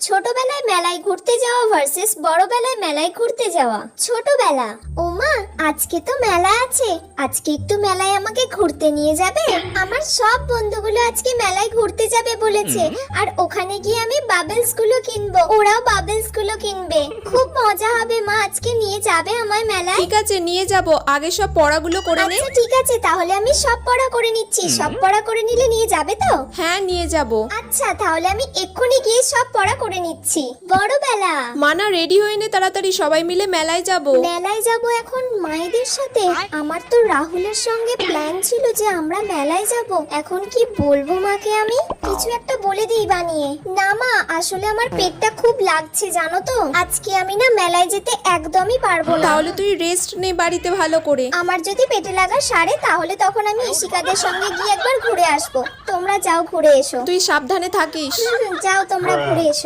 ছোটবেলায় মেলায় ঘুরতে যাওয়া ভার্সেস বড়বেলায় মেলায় ঘুরতে যাওয়া। ছোটবেলা, ওমা আজকে তো মেলা আছে, আজকে একটু মেলায় আমাকে ঘুরতে নিয়ে যাবে? আমার সব বন্ধুগুলো আজকে মেলায় ঘুরতে যাবে বলেছে, আর ওখানে গিয়ে আমি বাবলস গুলো কিনবো, ওরাও বাবলস গুলো কিনবে। খুব মজা হবে মা, আজকে নিয়ে যাবে আমায় মেলায়? ঠিক আছে, নিয়ে যাব। আগে সব পড়াগুলো করে নে। আচ্ছা ঠিক আছে, তাহলে আমি সব পড়া করে নিচ্ছি। সব পড়া করে নিলে নিয়ে যাবে তো? হ্যাঁ, নিয়ে যাব। আচ্ছা তাহলে আমি এক্ষুনি গিয়ে সব পড়া করে নিচ্ছি। বড়বেলা, মানা রেডি হয়ে নে তাড়াতাড়ি, সবাই মিলে মেলায় যাব। মেলায় যাব এখন মায়েদের সাথে? আমার তো রাহুলের সঙ্গে প্ল্যান ছিল যে আমরা মেলায় যাব। এখন কি বলবো মাকে? আমি কিছু একটা বলে দিই বানিয়ে। না মা, আসলে আমার পেটটা খুব লাগছে জানো তো, আজকে আমি না মেলায় যেতে একদমই পারবো না। তাহলে তুই রেস্ট নে বাড়িতে ভালো করে। আমার যদি পেটে লাগা সারে তাহলে তখন আমি ইশিকাদের সঙ্গে গিয়ে একবার ঘুরে আসবো। তোমরা যাও ঘুরে এসো। তুই সাবধানে থাকিস। যাও তোমরা ঘুরে এসো।